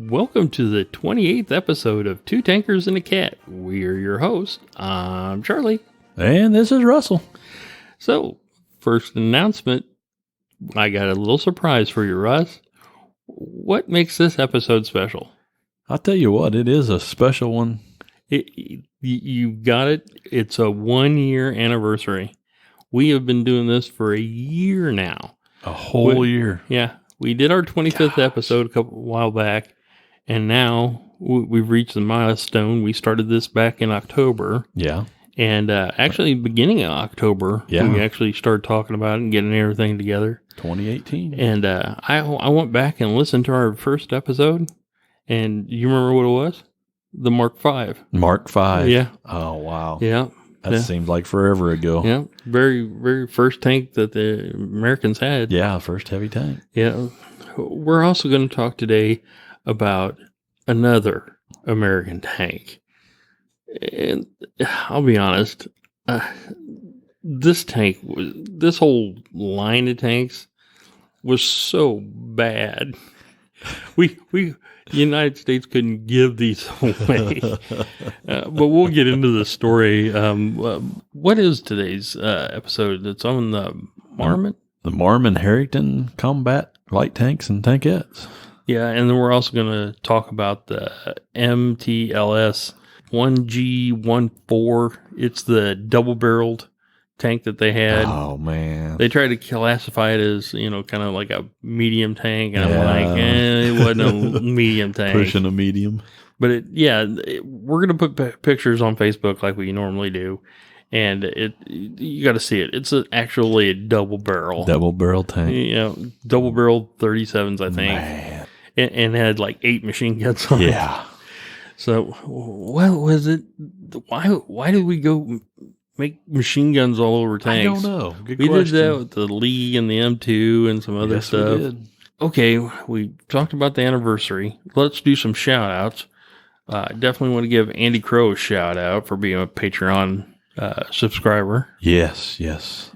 Welcome to the 28th episode of Two Tankers and a Cat. We're your hosts. I'm Charlie. And this is Russell. So, first announcement. I got a little surprise for you, Russ. What makes this episode special? I'll tell you what, it is a special one. You got it. It's a 1-year anniversary. We have been doing this for a year now. A whole year. Yeah. We did our 25th episode a while back. And now we've reached the milestone. We started this back in October. Yeah. And actually, beginning of October, we actually started talking about it and getting everything together. 2018. And I went back and listened to our first episode. And you remember what it was? The Mark V. Mark V. Yeah. Oh, wow. Yeah. That seems like forever ago. Yeah. Very, very first tank that the Americans had. Yeah, first heavy tank. Yeah. We're also going to talk today about another American tank. And I'll be honest, this whole line of tanks was so bad. The United States couldn't give these away. But we'll get into the story. What is today's episode? It's on the Marmon? The Marmon Harrington combat light tanks and tankettes. Yeah, and then we're also going to talk about the MTLS-1G14. It's the double-barreled tank that they had. Oh, man. They tried to classify it as, kind of like a medium tank, and I'm like, it wasn't a medium tank. Pushing a medium. But, we're going to put pictures on Facebook like we normally do, and you got to see it. It's actually a double-barrel. Double-barrel tank. Double-barrel 37s, I think. Man. And had like 8 machine guns on it. Yeah. So what was it? Why did we go make machine guns all over tanks? I don't know. Good question. We did that with the Lee and the M2 and some other stuff. We did. Okay, we talked about the anniversary. Let's do some shout outs. Definitely want to give Andy Crow a shout out for being a Patreon subscriber. Yes.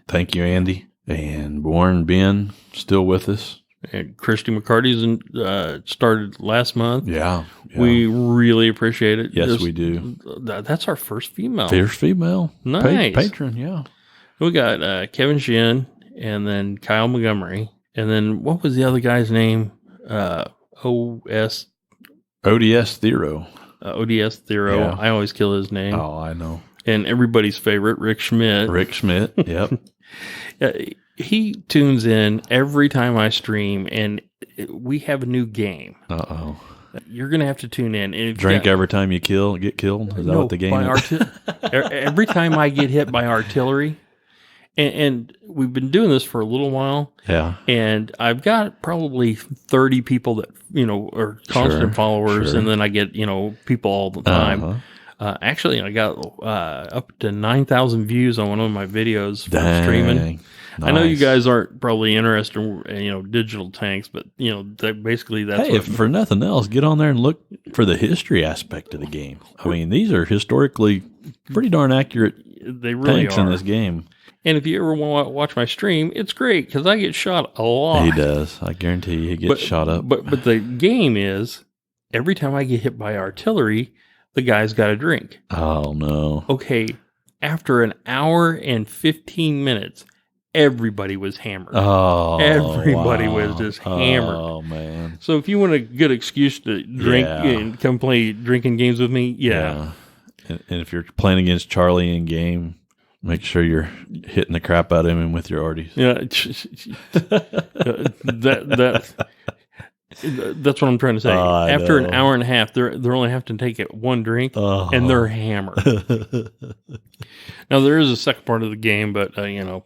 Thank you, Andy. And Warren Ben still with us. And Christy McCarty's started last month. Yeah. We really appreciate it. Yes, we do. That's our first female. First female. Nice. Patron, yeah. We got Kevin Shin and then Kyle Montgomery. And then what was the other guy's name? ODS Thero. ODS Thero. Yeah. I always kill his name. Oh, I know. And everybody's favorite, Rick Schmidt. Yep. He tunes in every time I stream, and we have a new game. Uh-oh. You're going to have to tune in. And Drink every time you get killed? Is that what the game is? Every time I get hit by artillery, and we've been doing this for a little while. Yeah. And I've got probably 30 people that, are constant followers, and then I get, people all the time. Uh-huh. Actually, I got up to 9,000 views on one of my videos for streaming. Nice. I know you guys aren't probably interested in, digital tanks, but, basically that's if for nothing else, get on there and look for the history aspect of the game. I mean, these are historically pretty darn accurate tanks in this game. And if you ever want to watch my stream, it's great because I get shot a lot. He does. I guarantee you he gets shot up. But the game is, every time I get hit by artillery, the guy's got a drink. Oh, no. Okay, after an hour and 15 minutes, everybody was hammered. Oh, everybody was just hammered. Oh, man. So if you want a good excuse to drink and come play drinking games with me, yeah. And if you're playing against Charlie in game, make sure you're hitting the crap out of him with your arties. Yeah. That's what I'm trying to say. After an hour and a half, they're only have to take it one drink, and they're hammered. Now, there is a second part of the game, but, you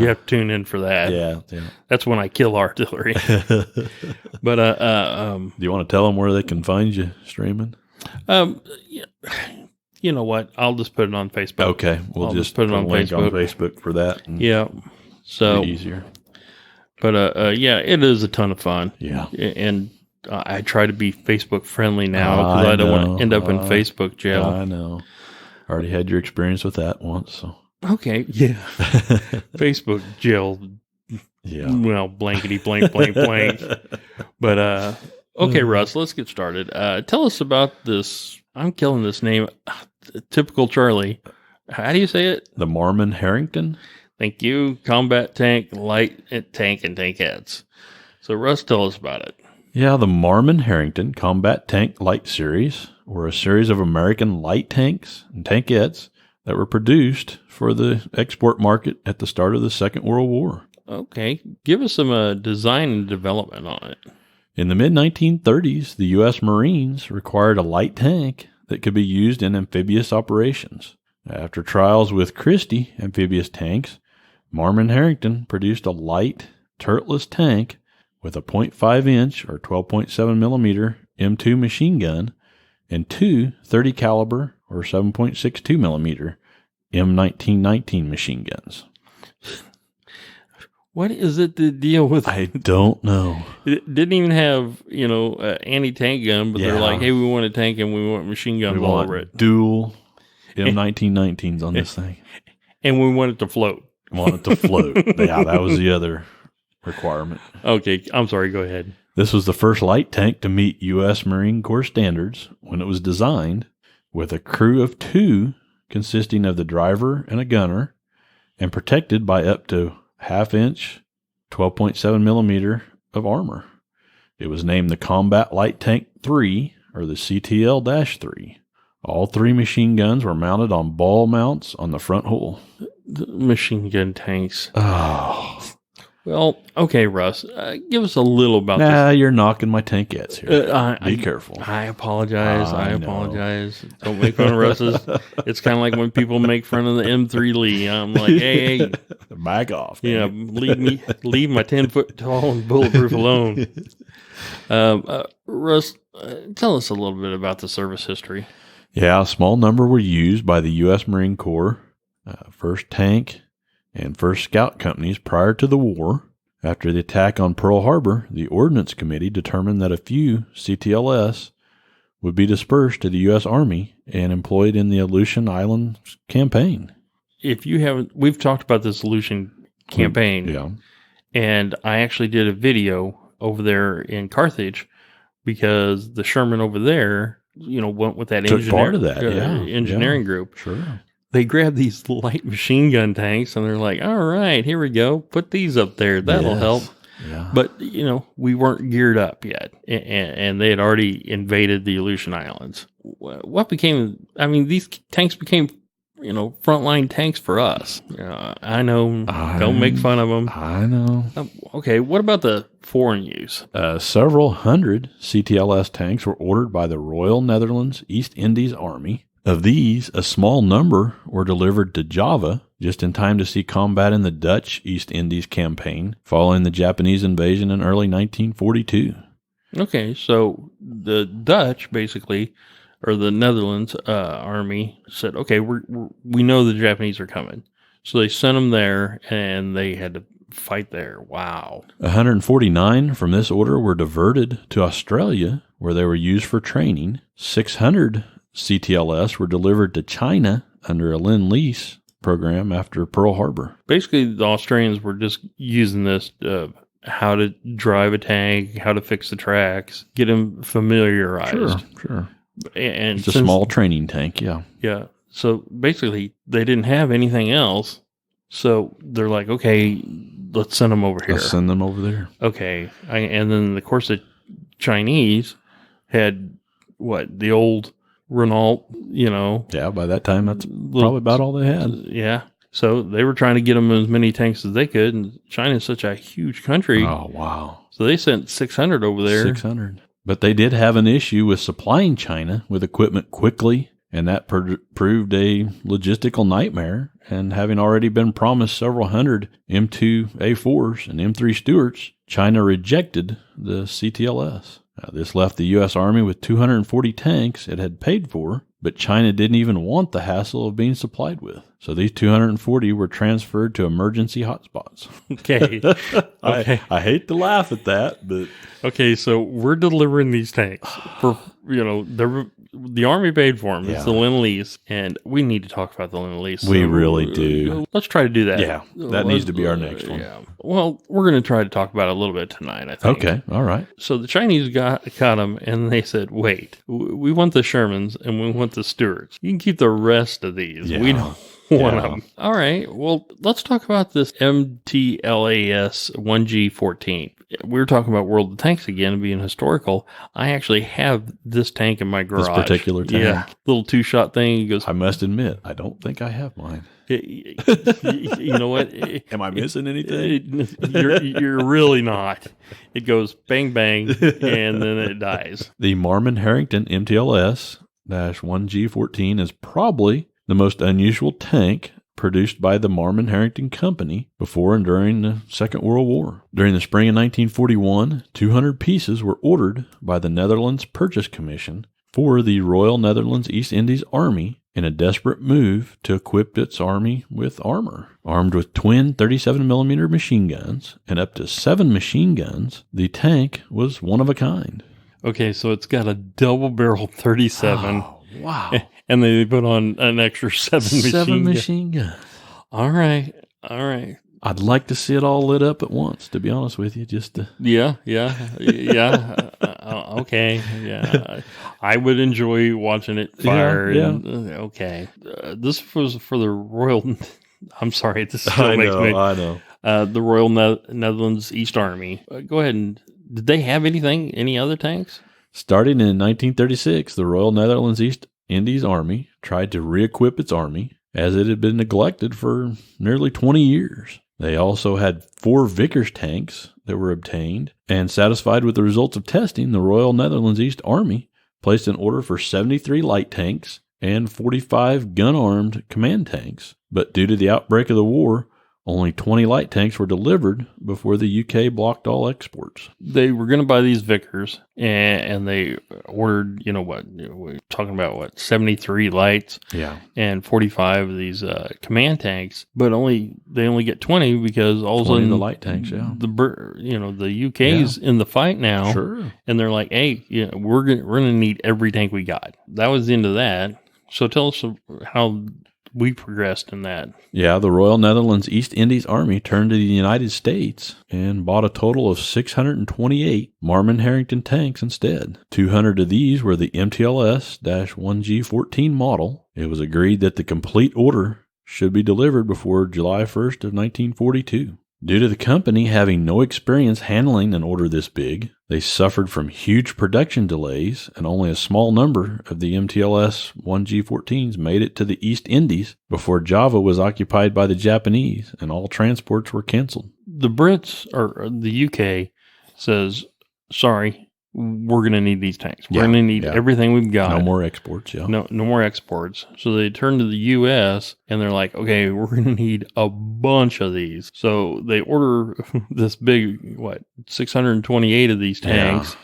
have to tune in for that. Yeah. That's when I kill artillery. But, do you want to tell them where they can find you streaming? You know what? I'll just put it on Facebook. Okay. We'll just put it on Facebook for that. Yeah. So easier. But, it is a ton of fun. Yeah. And I try to be Facebook friendly now because I don't want to end up in Facebook jail. I know. Already had your experience with that once. So. Okay, yeah. Facebook jail. Yeah. Well, blankety blank, blank, blank. But, okay, Russ, let's get started. Tell us about this. I'm killing this name. Typical Charlie. How do you say it? The Marmon Harrington. Thank you. Combat tank, light tank, and tankettes. So, Russ, tell us about it. Yeah, the Marmon Harrington Combat Tank Light Series were a series of American light tanks and tankettes that were produced for the export market at the start of the Second World War. Okay. Give us some design and development on it. In the mid-1930s, the U.S. Marines required a light tank that could be used in amphibious operations. After trials with Christie amphibious tanks, Marmon Harrington produced a light, turretless tank with a .5-inch or 12.7 millimeter M2 machine gun and two 30 caliber or 7.62 millimeter M1919 machine guns. What is it to deal with? I don't know. It didn't even have, anti-tank gun, but they're like, hey, we want a tank and we want machine guns all over it. Dual M1919s on this thing. And we want it to float. Want it to float. Yeah, that was the other requirement. Okay, I'm sorry, go ahead. This was the first light tank to meet U.S. Marine Corps standards when it was designed with a crew of two consisting of the driver and a gunner and protected by up to half-inch, 12.7 millimeter of armor. It was named the Combat Light Tank 3, or the CTL-3. All three machine guns were mounted on ball mounts on the front hull. The machine gun tanks. Oh. Well, okay, Russ, give us a little about this. You're knocking my tankettes here. Be careful. I apologize. I apologize. Don't make fun of Russ's. It's kind of like when people make fun of the M3 Lee. I'm like, hey. Back off. Yeah, leave my 10-foot tall and bulletproof alone. Russ, tell us a little bit about the service history. Yeah, a small number were used by the U.S. Marine Corps, 1st Tank, and 1st Scout companies prior to the war. After the attack on Pearl Harbor, the Ordnance Committee determined that a few CTLS would be dispersed to the U.S. Army and employed in the Aleutian Islands campaign. If you haven't, we've talked about this Aleutian campaign. Yeah. And I actually did a video over there in Carthage because the Sherman over there, went with that engineering group. Sure. They grabbed these light machine gun tanks and they're like, all right, here we go. Put these up there. That'll help. Yeah. But, we weren't geared up yet. And they had already invaded the Aleutian Islands. These tanks became, frontline tanks for us. I know. Don't make fun of them. I know. Okay. What about the foreign use? Several hundred CTLS tanks were ordered by the Royal Netherlands East Indies Army. Of these, a small number were delivered to Java just in time to see combat in the Dutch East Indies campaign following the Japanese invasion in early 1942. Okay, so the Dutch basically, or the Netherlands army said, okay, we know the Japanese are coming. So they sent them there and they had to fight there. Wow. 149 from this order were diverted to Australia where they were used for training. 600 CTLS were delivered to China under a Lendlease program after Pearl Harbor. Basically, the Australians were just using this how to drive a tank, how to fix the tracks, get them familiarized. Sure. And it's a small training tank, yeah. Yeah. So basically, they didn't have anything else. So they're like, okay, let's send them over here. Let's send them over there. Okay. And then, of course, the Chinese had the old Renault, Yeah, by that time, that's probably about all they had. Yeah. So they were trying to get them as many tanks as they could, and China is such a huge country. Oh, wow. So they sent 600 over there. 600. But they did have an issue with supplying China with equipment quickly, and that proved a logistical nightmare. And having already been promised several hundred M2 A4s and M3 Stuarts, China rejected the CTLS. This left the U.S. Army with 240 tanks it had paid for, but China didn't even want the hassle of being supplied with. So these 240 were transferred to emergency hotspots. Okay. Okay. I hate to laugh at that, but Okay, so we're delivering these tanks for, the Army paid for them. Yeah. It's the Lendlease, and we need to talk about the Lendlease. We really do. Let's try to do that. Yeah, that needs to be our next one. Yeah. Well, we're going to try to talk about it a little bit tonight, I think. Okay, all right. So the Chinese got them, and they said, wait, we want the Shermans, and we want the Stuarts. You can keep the rest of these. Yeah. We don't want them. All right, well, let's talk about this MTLS-1G14. We were talking about World of Tanks again, being historical. I actually have this tank in my garage. This particular tank? Yeah, little two-shot thing. He goes, I must admit, I don't think I have mine. you know what? Am I missing anything? You're really not. It goes bang, bang, and then it dies. The Marmon Harrington MTLS-1G14 is probably the most unusual tank produced by the Marmon Harrington Company before and during the Second World War. During the spring of 1941, 200 pieces were ordered by the Netherlands Purchase Commission for the Royal Netherlands East Indies Army in a desperate move to equip its army with armor. Armed with twin 37mm machine guns and up to 7 machine guns, the tank was one of a kind. Okay, so it's got a double-barrel 37. Oh, wow. And they put on an extra 7 machine guns. All right. I'd like to see it all lit up at once, to be honest with you, just to... Yeah. Okay. Yeah. I would enjoy watching it fire. Yeah. Okay. This was for the Royal... I'm sorry. This still I makes me... I know. The Royal Netherlands East Army. Go ahead and... Did they have any other tanks? Starting in 1936, the Royal Netherlands East Indies Army tried to re-equip its army as it had been neglected for nearly 20 years. They also had 4 Vickers tanks that were obtained, and satisfied with the results of testing, the Royal Netherlands East Army placed an order for 73 light tanks and 45 gun-armed command tanks. But due to the outbreak of the war, only 20 light tanks were delivered before the UK blocked all exports. They were going to buy these Vickers, and they ordered, we're talking about 73 lights, and 45 of these command tanks, but they only get 20 because all of a sudden the light tanks, the UK's in the fight now, sure, and they're like, hey, we're gonna need every tank we got. That was the end of that. So tell us how we progressed in that. Yeah, the Royal Netherlands East Indies Army turned to the United States and bought a total of 628 Marmon Harrington tanks instead. 200 of these were the MTLS-1G14 model. It was agreed that the complete order should be delivered before July 1st of 1942. Due to the company having no experience handling an order this big, they suffered from huge production delays, and only a small number of the MTLS-1G14s made it to the East Indies before Java was occupied by the Japanese, and all transports were canceled. The Brits, or the UK, says, sorry, we're going to need these tanks. We're going to need everything we've got. No more exports, No more exports. So they turn to the U.S. and they're like, okay, we're going to need a bunch of these. So they order this big, 628 of these tanks. Yeah.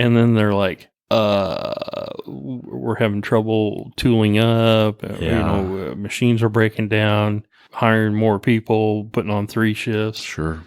And then they're like, we're having trouble tooling up. Machines are breaking down, hiring more people, putting on 3 shifts. Sure.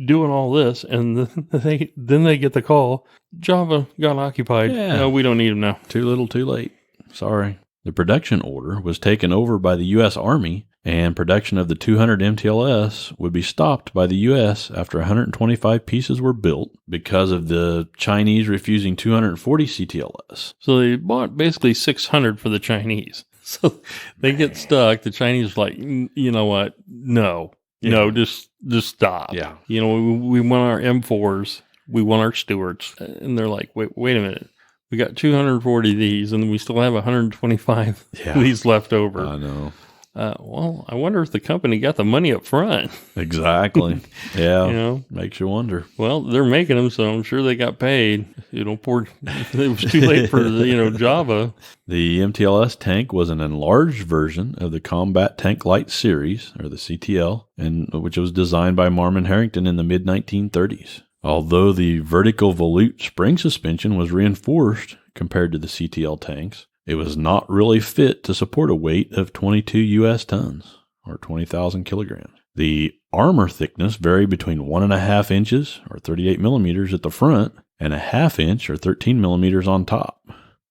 Doing all this, and then they get the call, Java got occupied. Yeah. No, we don't need them now. Too little, too late. Sorry. The production order was taken over by the U.S. Army, and production of the 200 MTLS would be stopped by the U.S. after 125 pieces were built because of the Chinese refusing 240 CTLS. So they bought basically 600 for the Chinese. So they get stuck. The Chinese are like, you know what? No. Yeah. No, just stop. Yeah. We want our M4s. We want our Stuarts. And they're like, wait a minute. We got 240 of these, and we still have 125 of these left over. I know. Well, I wonder if the company got the money up front. Exactly. Yeah. Makes you wonder. Well, they're making them, so I'm sure they got paid. It was too late for Java. The MTLS tank was an enlarged version of the Combat Tank Light series, or the CTL, and which was designed by Marmon Harrington in the mid-1930s. Although the vertical volute spring suspension was reinforced compared to the CTL tanks, it was not really fit to support a weight of 22 U.S. tons, or 20,000 kilograms. The armor thickness varied between 1.5 inches or 38 millimeters at the front and a 1/2 inch or 13 millimeters on top.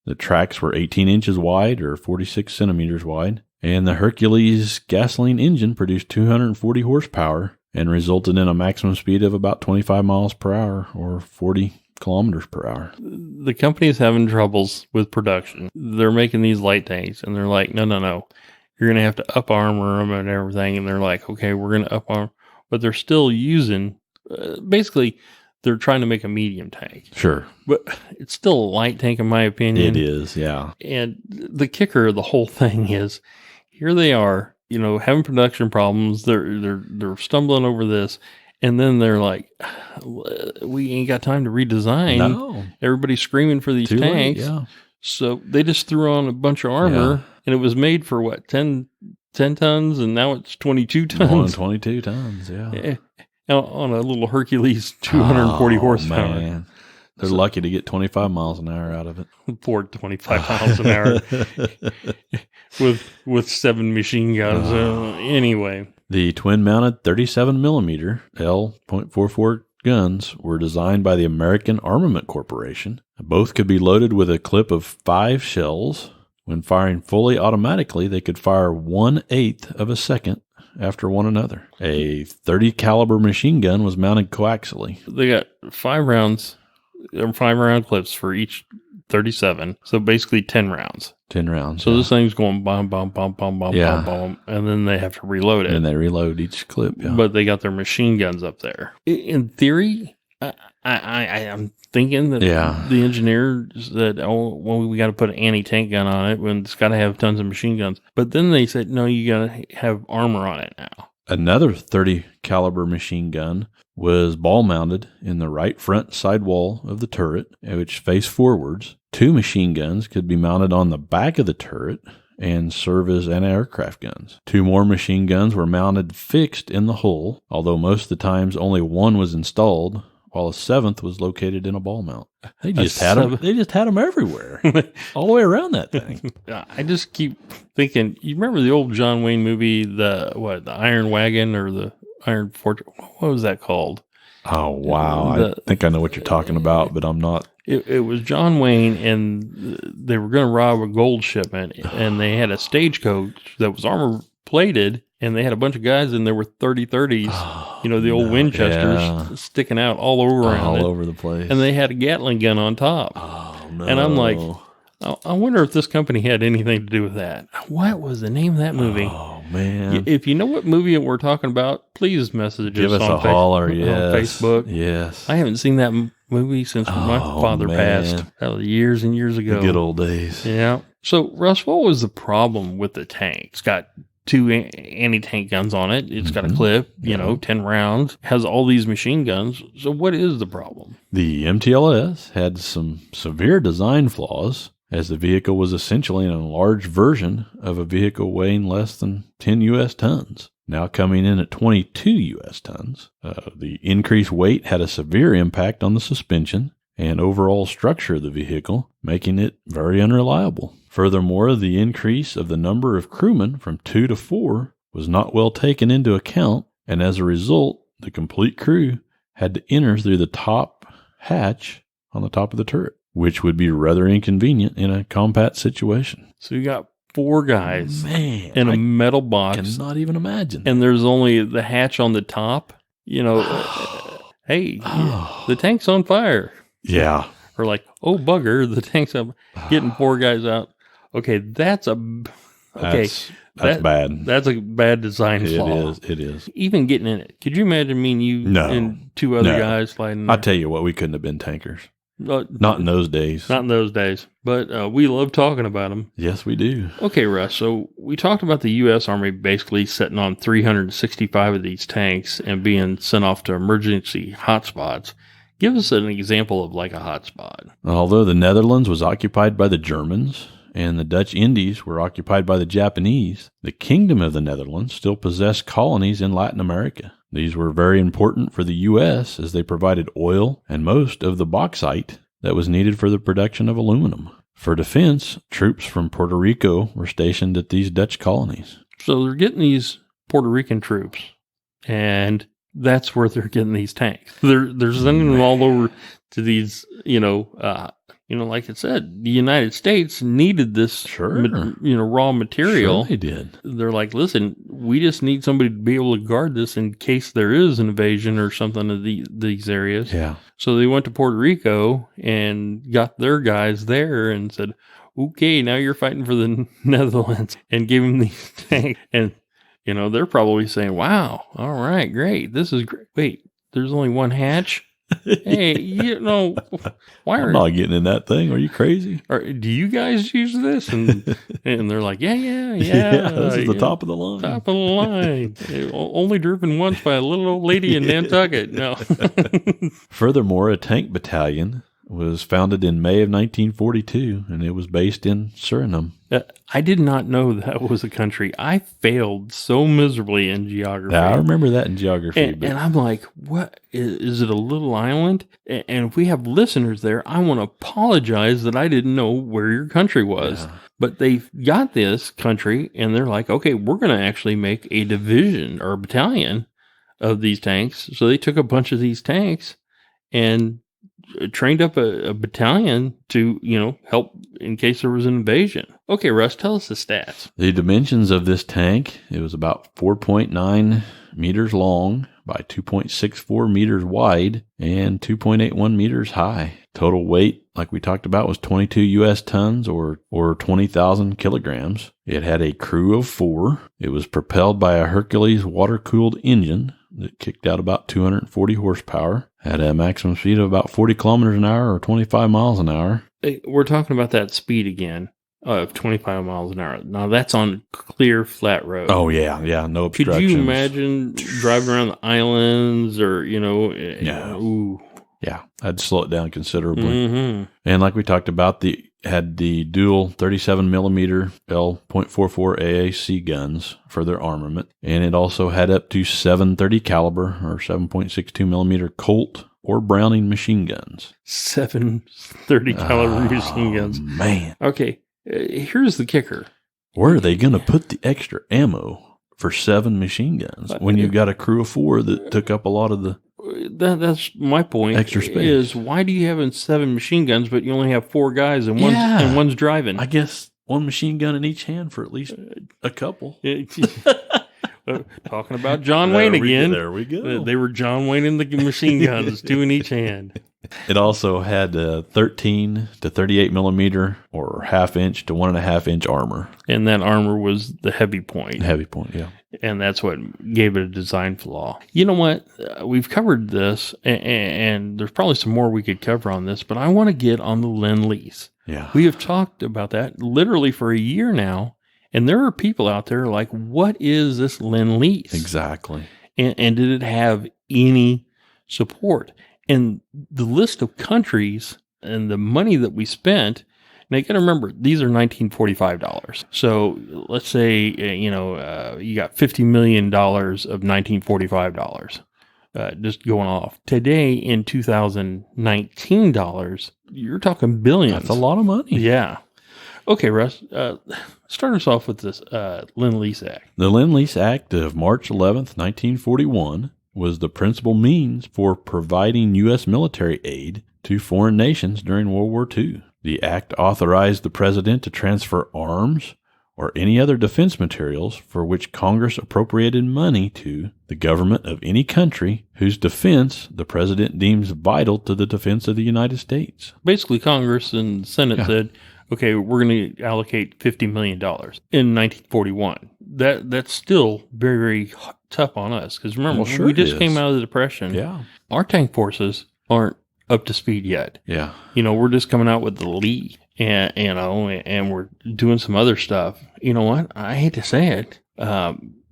The tracks were 18 inches wide or 46 centimeters wide, and the Hercules gasoline engine produced 240 horsepower and resulted in a maximum speed of about 25 miles per hour or 40 kilometers per hour. The company is having troubles with production. They're making these light tanks, and they're like, no. You're going to have to up armor them and everything. And they're like, okay, we're going to up armor. But they're still using, basically, they're trying to make a medium tank. Sure. But it's still a light tank, in my opinion. It is, yeah. And the kicker of the whole thing is, here they are, having production problems. They're stumbling over this. And then they're like, we ain't got time to redesign. No. Everybody's screaming for these tanks. Late, yeah. So they just threw on a bunch of armor, and it was made for what, 10 tons, and now it's 22 tons. More than 22 tons, yeah. On a little Hercules 240 horsepower. Man. They're lucky to get 25 miles an hour out of it. Poor 25 miles an hour with 7 machine guns. Anyway. The twin-mounted 37 millimeter L.44 guns were designed by the American Armament Corporation. Both could be loaded with a clip of 5 shells. When firing fully automatically, they could fire 1/8 of a second after one another. A 30 caliber machine gun was mounted coaxially. They got 5 rounds, 5-round clips for each 37. So basically 10 rounds. 10 rounds. So this thing's going bomb, bomb, bomb, bomb, bomb, bomb, bomb, and then they have to reload it. And they reload each clip, yeah. But they got their machine guns up there. In theory, I'm thinking that the engineer said, we got to put an anti-tank gun on it when it's got to have tons of machine guns. But then they said, no, you got to have armor on it now. Another 30 caliber machine gun was ball mounted in the right front side wall of the turret, which faced forwards. 2 machine guns could be mounted on the back of the turret and serve as anti-aircraft guns. 2 more machine guns were mounted fixed in the hull, although most of the times only 1 was installed, while a 7th was located in a ball mount. They just had them everywhere, all the way around that thing. I just keep thinking, you remember the old John Wayne movie, the Iron Wagon or the Iron Fortress? What was that called? Oh, wow. I think I know what you're talking about, but I'm not. It was John Wayne, and they were going to rob a gold shipment, and they had a stagecoach that was armor plated, and they had a bunch of guys, and there were 30-30s, the old Winchesters sticking out all over the place. And they had a Gatling gun on top. Oh, no. And I'm like, I wonder if this company had anything to do with that. What was the name of that movie? Oh, man. If you know what movie we're talking about, please message Give us on a holler, on Facebook. Yes. I haven't seen that movie since my father passed. That was years and years ago. The good old days. Yeah. So, Russ, what was the problem with the tank? It's got 2 anti-tank guns on it. It's got a clip, 10 rounds, has all these machine guns. So what is the problem? The MTLS had some severe design flaws, as the vehicle was essentially an enlarged version of a vehicle weighing less than 10 U.S. tons, now coming in at 22 U.S. tons. The increased weight had a severe impact on the suspension and overall structure of the vehicle, making it very unreliable. Furthermore, the increase of the number of crewmen from 2 to 4 was not well taken into account, and as a result, the complete crew had to enter through the top hatch on the top of the turret, which would be rather inconvenient in a combat situation. So you got 4 guys in a metal box. I cannot even imagine. And there's only the hatch on the top. Hey, the tank's on fire. Yeah. Or like, oh, bugger, the tank's up. Getting 4 guys out. Okay, that's bad. That's a bad design flaw. It is. Even getting in it. Could you imagine me and you and 2 other guys sliding in there? I tell you what, we couldn't have been tankers. Not in those days. Not in those days. But we love talking about them. Yes, we do. Okay, Russ. So we talked about the U.S. Army basically setting on 365 of these tanks and being sent off to emergency hotspots. Give us an example of like a hotspot. Although the Netherlands was occupied by the Germans and the Dutch Indies were occupied by the Japanese, the Kingdom of the Netherlands still possessed colonies in Latin America. These were very important for the U.S. as they provided oil and most of the bauxite that was needed for the production of aluminum. For defense, troops from Puerto Rico were stationed at these Dutch colonies. So they're getting these Puerto Rican troops, And that's where they're getting these tanks. They're sending them all over to these, like I said, the United States needed this, raw material. Sure they did. They're like, listen, we just need somebody to be able to guard this in case there is an invasion or something of these areas. Yeah. So they went to Puerto Rico and got their guys there and said, okay, now you're fighting for the Netherlands, and gave them these tanks. And, they're probably saying, wow, all right, great. This is great. Wait, there's only one hatch? Hey, why I'm not getting in that thing. Are you crazy? Do you guys use this? And they're like, yeah. This is the top of the line. Top of the line. Only driven once by a little old lady in Nantucket. No. Furthermore, a tank battalion was founded in May of 1942, and it was based in Suriname. I did not know that was a country. I failed so miserably in geography. Yeah, I remember that in geography. And I'm like, what? Is it a little island? And if we have listeners there, I want to apologize that I didn't know where your country was. Yeah. But they got this country, and they're like, okay, we're going to actually make a division or a battalion of these tanks. So they took a bunch of these tanks and trained up a battalion to, help in case there was an invasion. Okay, Russ, tell us the stats. The dimensions of this tank, it was about 4.9 meters long by 2.64 meters wide and 2.81 meters high. Total weight, like we talked about, was 22 U.S. tons or 20,000 kilograms. It had a crew of 4. It was propelled by a Hercules water-cooled engine that kicked out about 240 horsepower, had a maximum speed of about 40 kilometers an hour or 25 miles an hour. We're talking about that speed again of 25 miles an hour. Now, that's on clear, flat road. Oh, yeah, no obstructions. Could you imagine driving around the islands or, No. Ooh. Yeah, I'd slow it down considerably. Mm-hmm. And like we talked about, had the dual 37 millimeter L.44 AAC guns for their armament, and it also had up to 730 caliber or 7.62 millimeter Colt or Browning machine guns. 730 caliber machine guns. Man. Okay, here's the kicker. Where are they going to put the extra ammo for 7 machine guns when you've got a crew of 4 that took up a lot of the... That's my point. Extra space. Is why do you have 7 machine guns, but you only have 4 guys and one's driving? I guess one machine gun in each hand for at least a couple. Talking about John Wayne again. There we go. They were John Wayne in the machine guns, 2 in each hand. It also had 13 to 38 millimeter or half-inch to 1.5-inch armor. And that armor was the heavy point. Heavy point, yeah. And that's what gave it a design flaw. You know what? We've covered this, and there's probably some more we could cover on this, but I want to get on the Lendlease. Yeah. We have talked about that literally for a year now, and there are people out there like, what is this Lendlease? Exactly. And did it have any support? And the list of countries and the money that we spent, now you got to remember, these are $1945. So let's say, you got $50 million of $1945 just going off. Today in 2019 dollars, you're talking billions. That's a lot of money. Yeah. Okay, Russ, start us off with this Lend-Lease Act. The Lend-Lease Act of March 11th, 1941 was the principal means for providing U.S. military aid to foreign nations during World War II. The act authorized the president to transfer arms or any other defense materials for which Congress appropriated money to the government of any country whose defense the president deems vital to the defense of the United States. Basically, Congress and the Senate said, okay, we're going to allocate $50 million in 1941. That's still very, very tough on us. Because remember, we just came out of the Depression. Yeah. Our tank forces aren't up to speed yet. Yeah. We're just coming out with the Lease, and we're doing some other stuff. You know what? I hate to say it.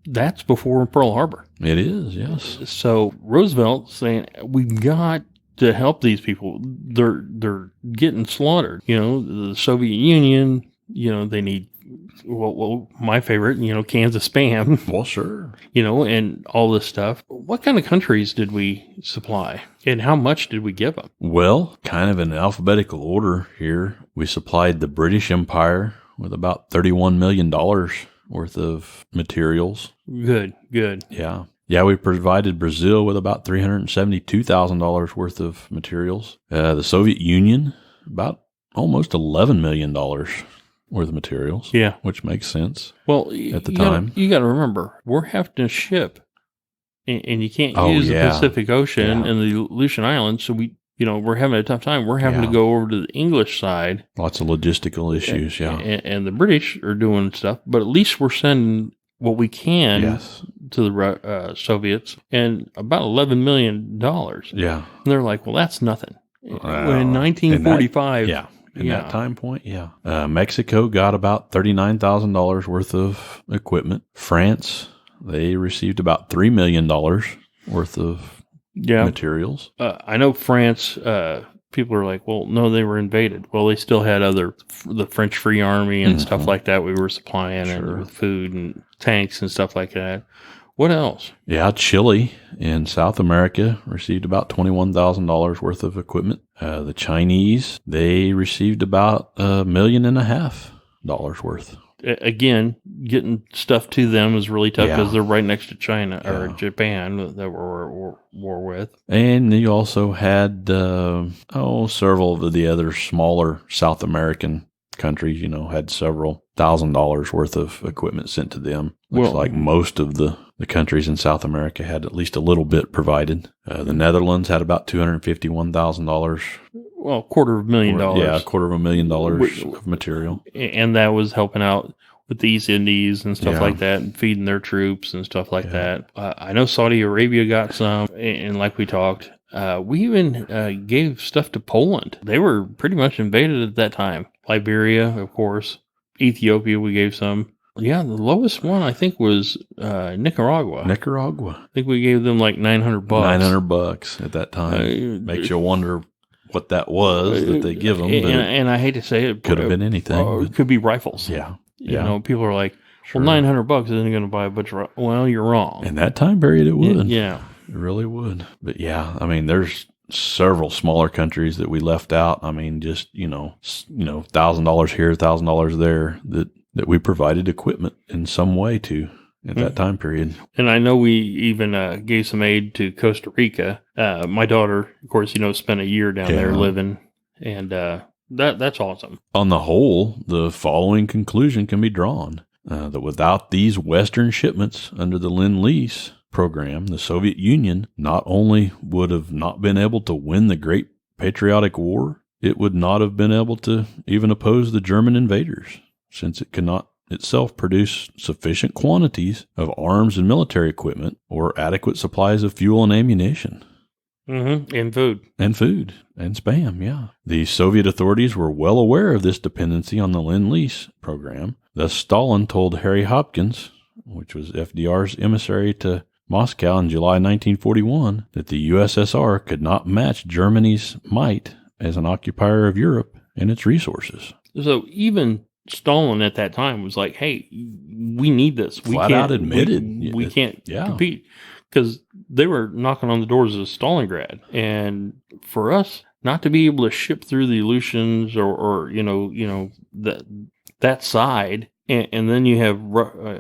That's before Pearl Harbor. It is, yes. So Roosevelt saying, we've got to help these people. They're getting slaughtered. The Soviet Union, they need, well, my favorite, cans of Spam. Well, sure. And all this stuff. What kind of countries did we supply? And how much did we give them? Well, kind of in alphabetical order here. We supplied the British Empire with about $31 million worth of materials. Good. Yeah. Yeah, we provided Brazil with about $372,000 worth of materials. The Soviet Union, about almost $11 million worth of materials. Yeah. Which makes sense. Well, at the time. You got to remember, we're having to ship, and you can't use the Pacific Ocean and the Aleutian Islands, so we're having a tough time. We're having to go over to the English side. Lots of logistical issues, and the British are doing stuff, but at least we're sending what we can to the Soviets, and about $11 million. Yeah. And they're like, well, that's nothing. In 1945. In that time point, Mexico got about $39,000 worth of equipment. France, they received about $3 million worth of materials. I know France, people are like, well, no, they were invaded. Well, they still had the French Free Army and stuff like that we were supplying and with food and tanks and stuff like that. What else? Yeah, Chile in South America received about $21,000 worth of equipment. The Chinese, they received about $1.5 million worth. Again, getting stuff to them is really tough because they're right next to China or Japan that we're war with. And you also had several of the other smaller South American countries, had several $1,000s worth of equipment sent to them. Looks like most of the countries in South America had at least a little bit provided. The Netherlands had about $251,000. Well, $250,000. Yeah, $250,000 of material. And that was helping out with the East Indies and stuff like that, and feeding their troops and stuff like that. I know Saudi Arabia got some, and like we talked, we even gave stuff to Poland. They were pretty much invaded at that time. Liberia, of course. Ethiopia, we gave some. Yeah, the lowest one, I think, was Nicaragua. I think we gave them like $900. $900 at that time. Makes you wonder what that was that they give them. And I hate to say it. Could have been anything. It could be rifles. Yeah. People are like, well, $900 isn't going to buy a bunch of rifles. Well, you're wrong. In that time period, it would. Yeah. It really would. But there's several smaller countries that we left out. Just, $1,000 here, $1,000 there that we provided equipment in some way to at that time period. And I know we even gave some aid to Costa Rica. My daughter, of course, spent a year down there living, and that's awesome. On the whole, the following conclusion can be drawn, that without these Western shipments under the Lendlease Program, the Soviet Union not only would have not been able to win the Great Patriotic War, it would not have been able to even oppose the German invaders, since it could not itself produce sufficient quantities of arms and military equipment or adequate supplies of fuel and ammunition. And food. And spam, The Soviet authorities were well aware of this dependency on the Lend-Lease program. Thus, Stalin told Harry Hopkins, which was FDR's emissary to Moscow in July 1941, that the USSR could not match Germany's might as an occupier of Europe and its resources. So even Stalin at that time was like, hey, we need this. Flat out admitted. We can't compete, because they were knocking on the doors of Stalingrad. And for us not to be able to ship through the Aleutians or that side, and then you have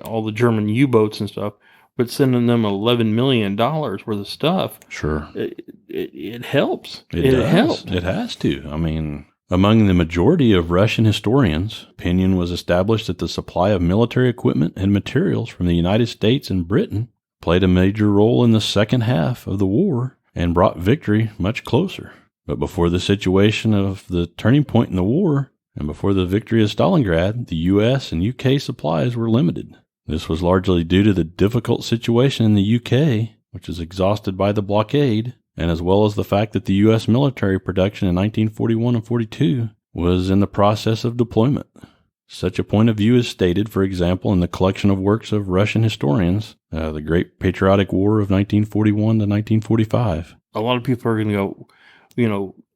all the German U-boats and stuff, but sending them $11 million worth of stuff. Sure. It helps. It helps. It has to. Among the majority of Russian historians, opinion was established that the supply of military equipment and materials from the United States and Britain played a major role in the second half of the war and brought victory much closer. But before the situation of the turning point in the war, and before the victory of Stalingrad, the U.S. and U.K. supplies were limited. This was largely due to the difficult situation in the U.K., which is exhausted by the blockade, and as well as the fact that the U.S. military production in 1941 and 42 was in the process of deployment. Such a point of view is stated, for example, in the collection of works of Russian historians, The Great Patriotic War of 1941 to 1945. A lot of people are going to go,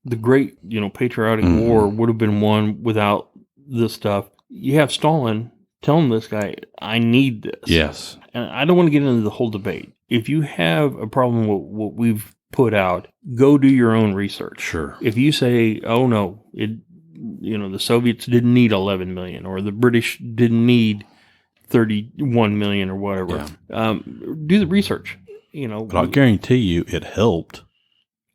the Great, Patriotic War would have been won without this stuff. You have Stalin telling this guy, I need this. Yes. And I don't want to get into the whole debate. If you have a problem with what we've put out, go do your own research. Sure. If you say, oh no, the Soviets didn't need 11 million, or the British didn't need 31 million or whatever, do the research. But I'll guarantee you it helped.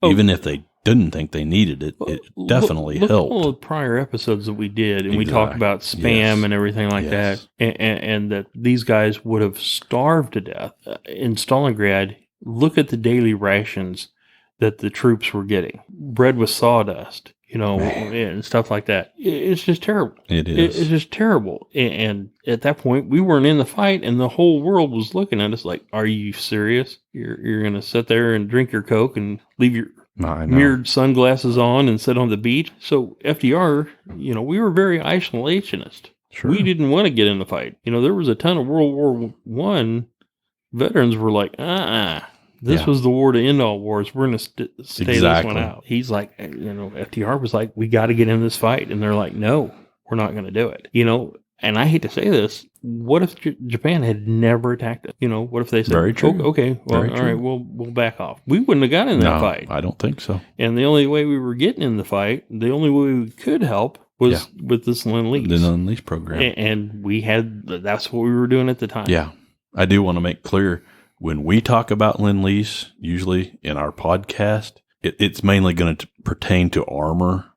Even if they didn't think they needed it, it definitely helped. Look at all the prior episodes that we did, and we talked about spam and everything like that, and that these guys would have starved to death. In Stalingrad, look at the daily rations that the troops were getting. Bread with sawdust, and stuff like that. It's just terrible. It is. It's just terrible. And at that point, we weren't in the fight, and the whole world was looking at us like, are you serious? You're going to sit there and drink your Coke and leave your mirrored sunglasses on and sit on the beach? So FDR, we were very isolationist. Sure. We didn't want to get in the fight. There was a ton of World War I veterans were like, this was the war to end all wars. We're going to stay this one out. He's like, FDR was like, we got to get in this fight. And they're like, no, we're not going to do it. And I hate to say this, what if Japan had never attacked it? What if they said, very true. Okay, well, all right, we'll back off. We wouldn't have gotten in that fight. I don't think so. And the only way we were getting in the fight, the only way we could help was with this Lendlease. The Lendlease program. And that's what we were doing at the time. Yeah. I do want to make clear, when we talk about Lendlease, usually in our podcast, it's mainly going to pertain to armor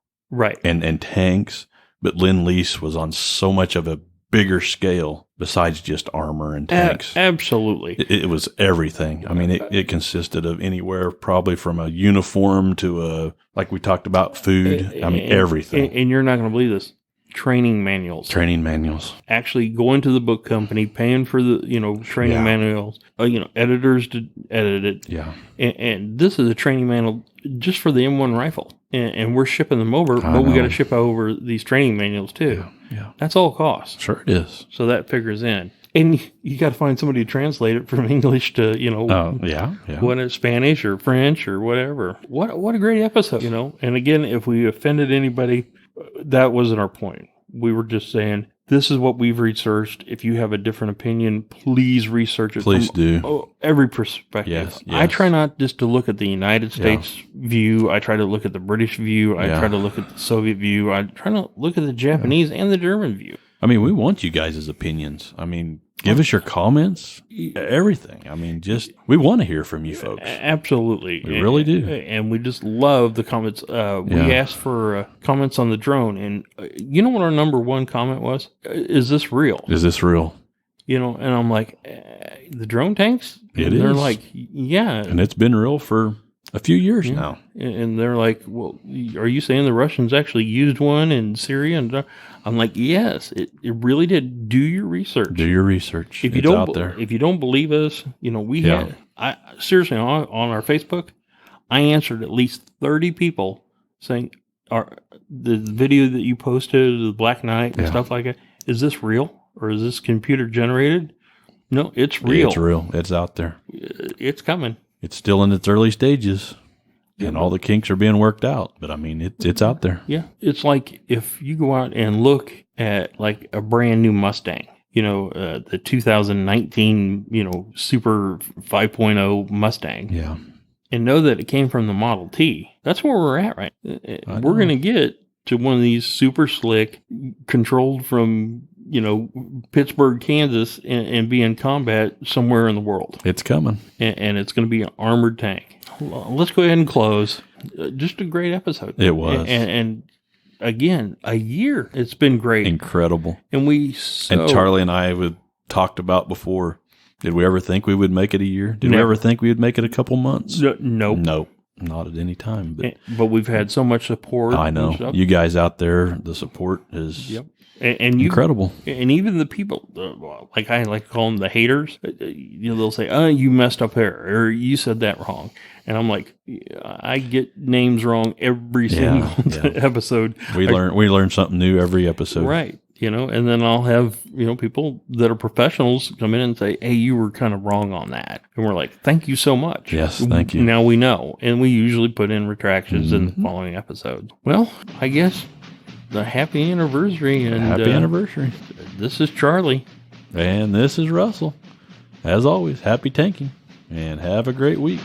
and tanks. But Lendlease was on so much of a bigger scale besides just armor and tanks. Absolutely. It was everything. I mean, it consisted of anywhere probably from a uniform to like we talked about, food. Everything. And you're not going to believe this. Training manuals. Actually going to the book company, paying for the, training manuals, editors to edit it. Yeah. And this is a training manual just for the M1 rifle. And we're shipping them over, but we got to ship over these training manuals too. Yeah. That's all cost. Sure it is. So that figures in. And you got to find somebody to translate it from English to, what is Spanish or French or whatever. What a great episode, And again, if we offended anybody, that wasn't our point. We were just saying, this is what we've researched. If you have a different opinion, please research it. Please do. Every perspective. Yes. I try not just to look at the United States view. I try to look at the British view. I try to look at the Soviet view. I try to look at the Japanese and the German view. We want you guys' opinions. Give us your comments, everything. We want to hear from you folks. Absolutely. We really do. And we just love the comments. We asked for comments on the drone. And you know what our number one comment was? Is this real? Is this real? And I'm like, the drone tanks? It is. They're like, yeah. And it's been real for a few years now. And they're like, well, are you saying the Russians actually used one in Syria? And I'm like, yes, it really did. Do your research. If you don't, out there. If you don't believe us, we had, seriously, on our Facebook, I answered at least 30 people saying, the video that you posted, the Black Knight and stuff like that, is this real or is this computer generated? No, it's real. It's real. It's out there. It's coming. It's still in its early stages, and all the kinks are being worked out. But it's out there. Yeah, it's like if you go out and look at like a brand new Mustang, the 2019, Super 5.0 Mustang, and know that it came from the Model T. That's where we're at, right? We're going to get to one of these super slick, controlled from Pittsburgh, Kansas, and be in combat somewhere in the world. It's coming. And it's going to be an armored tank. Let's go ahead and close. Just a great episode. It was. And again, a year. It's been great. Incredible. And and Charlie and I have talked about before, did we ever think we would make it a year? Did we ever think we would make it a couple months? Nope. Nope. Not at any time. But we've had so much support. I know. You guys out there, the support is... And incredible. And even the people, like I like to call them the haters, they'll say, you messed up there, or you said that wrong. And I'm like, I get names wrong every single episode. We learn something new every episode. Right. And then I'll have, people that are professionals come in and say, hey, you were kind of wrong on that. And we're like, thank you so much. Yes, thank you. Now we know. And we usually put in retractions in the following episodes. Well, I guess... the happy anniversary. And happy anniversary. This is Charlie. And this is Russell. As always, happy tanking. And have a great week.